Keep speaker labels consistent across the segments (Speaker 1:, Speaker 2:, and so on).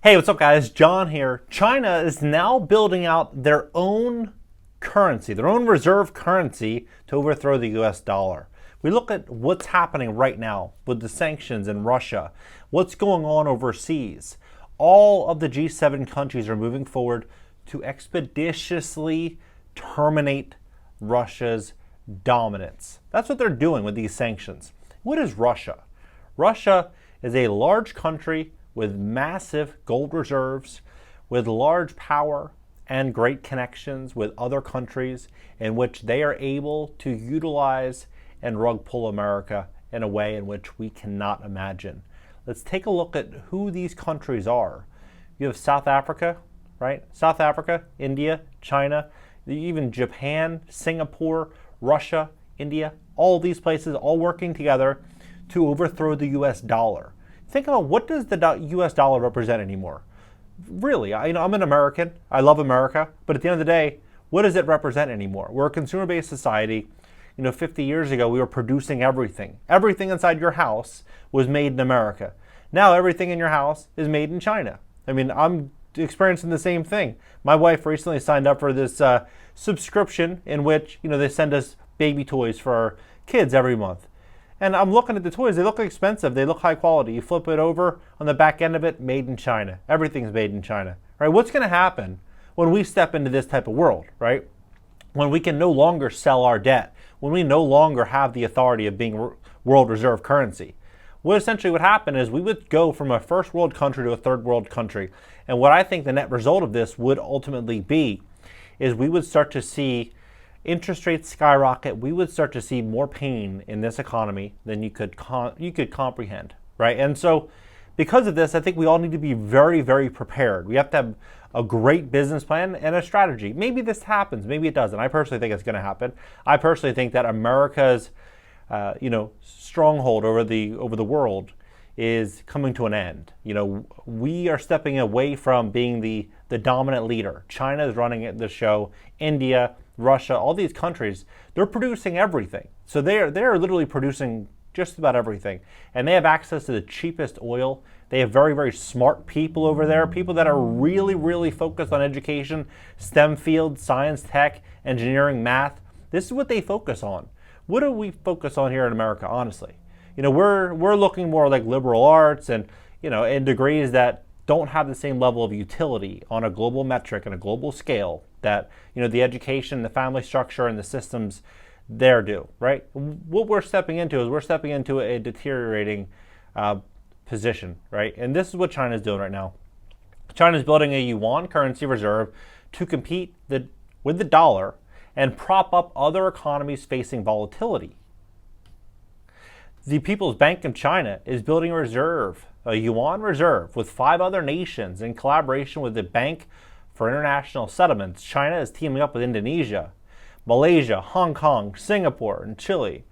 Speaker 1: Hey, what's up guys? John here. China is now building out their own currency, their own reserve currency to overthrow the US dollar. We look at what's happening right now with the sanctions in Russia, what's going on overseas. All of the G7 countries are moving forward to expeditiously terminate Russia's dominance. That's what they're doing with these sanctions. What is Russia? Russia is a large country with massive gold reserves, with large power and great connections with other countries in which they are able to utilize and rug pull America in a way in which we cannot imagine. Let's take a look at who these countries are. You have South Africa, right? South Africa, India, China, even Japan, Singapore, Russia, India, all these places all working together to overthrow the US dollar. Think about, what does the US dollar represent anymore? Really, I'm an American. I love America. But at the end of the day, what does it represent anymore? We're a consumer-based society. 50 years ago, we were producing everything. Everything inside your house was made in America. Now everything in your house is made in China. I'm experiencing the same thing. My wife recently signed up for this subscription in which, they send us baby toys for our kids every month. And I'm looking at the toys. They look expensive. They look high quality. You flip it over, on the back end of it, made in China. Everything's made in China, right? What's going to happen when we step into this type of world, right? When we can no longer sell our debt, when we no longer have the authority of being world reserve currency. What essentially would happen is we would go from a first world country to a third world country. And what I think the net result of this would ultimately be is we would start to see interest rates skyrocket. We would start to see more pain in this economy than you could comprehend, right? And so because of this, I think we all need to be very, very prepared. We have to have a great business plan and a strategy. Maybe this happens, maybe it doesn't. I personally think it's going to happen. I personally think that America's stronghold over the world is coming to an end. We are stepping away from being the dominant leader. China is running the show. India, Russia, all these countries, they're producing everything. So they're literally producing just about everything. And they have access to the cheapest oil. They have very, very smart people over there, people that are really, really focused on education, STEM fields, science, tech, engineering, math. This is what they focus on. What do we focus on here in America, honestly? We're looking more like liberal arts and, in degrees that don't have the same level of utility on a global metric and a global scale that, the education, the family structure, and the systems there do, right? What we're stepping into is a deteriorating position, right? And this is what China's doing right now. China's building a yuan currency reserve to compete with the dollar and prop up other economies facing volatility. The People's Bank of China is building a yuan reserve with 5 other nations in collaboration with the Bank for International Settlements. China is teaming up with Indonesia, Malaysia, Hong Kong, Singapore, and Chile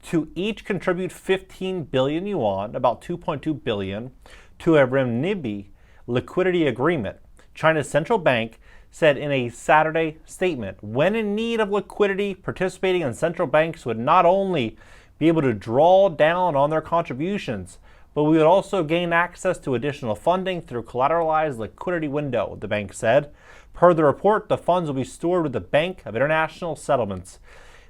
Speaker 1: to each contribute 15 billion yuan, about 2.2 billion, to a renminbi liquidity agreement. China's central bank said in a Saturday statement, when in need of liquidity, participating in central banks would not only be able to draw down on their contributions, but we would also gain access to additional funding through collateralized liquidity window, the bank said. Per the report, the funds will be stored with the Bank of International Settlements.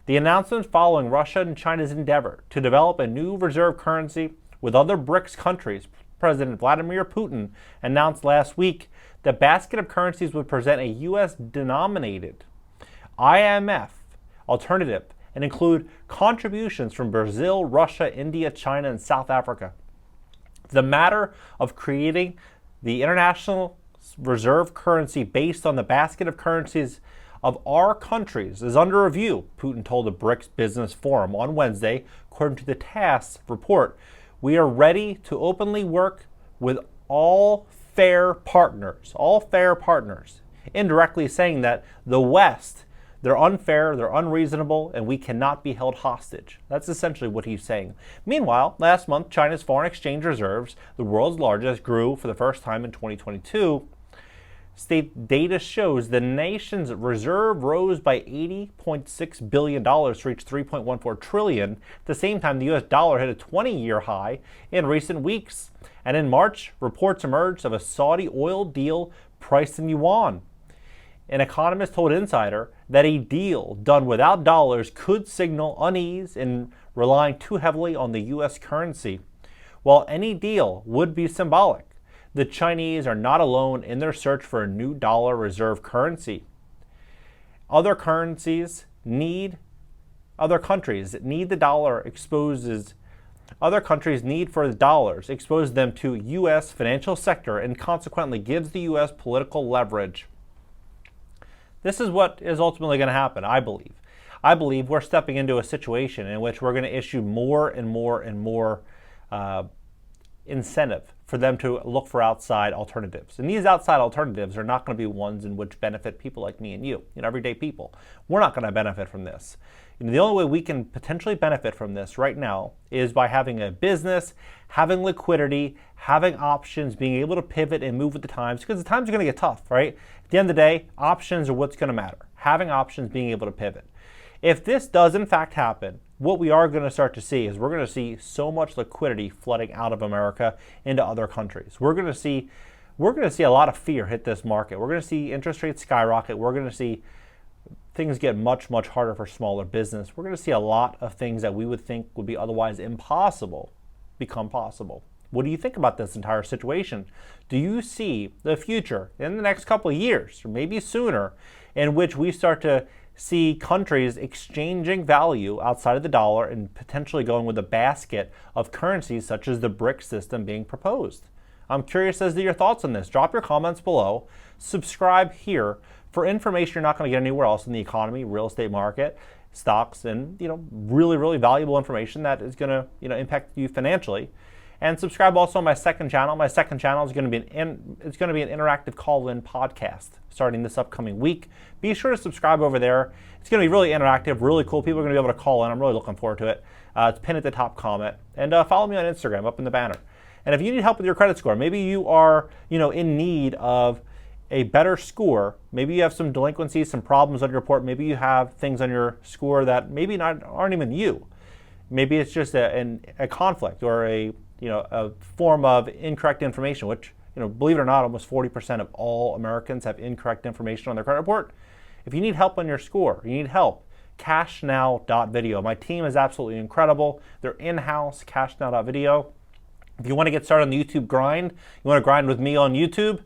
Speaker 1: The announcement following Russia and China's endeavor to develop a new reserve currency with other BRICS countries. President Vladimir Putin announced last week the basket of currencies would present a U.S.-denominated IMF alternative and include contributions from Brazil, Russia, India, China, and South Africa. The matter of creating the international reserve currency based on the basket of currencies of our countries is under review, Putin told the BRICS Business Forum on Wednesday, according to the TASS report. We are ready to openly work with all fair partners, indirectly saying that the West, they're unfair, they're unreasonable, and we cannot be held hostage. That's essentially what he's saying. Meanwhile, last month, China's foreign exchange reserves, the world's largest, grew for the first time in 2022 state data shows the nation's reserve rose by $80.6 billion to reach $3.14 trillion. At the same time, the US dollar hit a 20-year high in recent weeks. And in March, reports emerged of a Saudi oil deal priced in yuan. An economist told Insider that a deal done without dollars could signal unease in relying too heavily on the US currency. While any deal would be symbolic, the Chinese are not alone in their search for a new dollar reserve currency. Other countries need the dollar other countries' need for the dollars exposes them to U.S. financial sector and consequently gives the U.S. political leverage. This is what is ultimately going to happen, I believe. I believe we're stepping into a situation in which we're going to issue more and more and more incentive for them to look for outside alternatives. And these outside alternatives are not going to be ones in which benefit people like me and you, everyday people. We're not going to benefit from this. The only way we can potentially benefit from this right now is by having a business, having liquidity, having options, being able to pivot and move with the times, because the times are going to get tough, right? At the end of the day, options are what's going to matter. Having options, being able to pivot. If this does in fact happen, what we are going to start to see is we're going to see so much liquidity flooding out of America into other countries. We're going to see a lot of fear hit this market. We're going to see interest rates skyrocket. We're going to see things get much, much harder for smaller business. We're going to see a lot of things that we would think would be otherwise impossible become possible. What do you think about this entire situation? Do you see the future in the next couple of years, or maybe sooner, in which we start to see countries exchanging value outside of the dollar and potentially going with a basket of currencies such as the BRICS system being proposed? I'm curious as to your thoughts on this. Drop your comments below. Subscribe here for information you're not going to get anywhere else in the economy, real estate market, stocks, and really, really valuable information that is going to impact you financially. And subscribe also on my second channel. My second channel is going to be an interactive call-in podcast starting this upcoming week. Be sure to subscribe over there. It's going to be really interactive, really cool. People are going to be able to call in. I'm really looking forward to it. It's pinned at the top comment. And follow me on Instagram up in the banner. And if you need help with your credit score, maybe you are in need of a better score. Maybe you have some delinquencies, some problems on your report. Maybe you have things on your score that maybe aren't even you. Maybe it's just a conflict or a form of incorrect information, which, believe it or not, almost 40% of all Americans have incorrect information on their credit report. If you need help on your score, you need help, cashnow.video. My team is absolutely incredible. They're in-house, cashnow.video. If you want to get started on the YouTube grind, you want to grind with me on YouTube,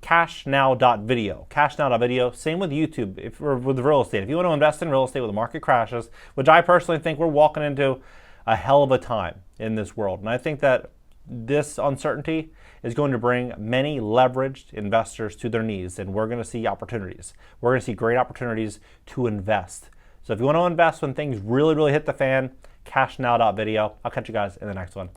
Speaker 1: cashnow.video. Cashnow.video. Same with YouTube, with real estate. If you want to invest in real estate when the market crashes, which I personally think we're walking into a hell of a time in this world. And I think that this uncertainty is going to bring many leveraged investors to their knees, and we're going to see opportunities. We're going to see great opportunities to invest. So if you want to invest when things really, really hit the fan, cashnow.video. I'll catch you guys in the next one.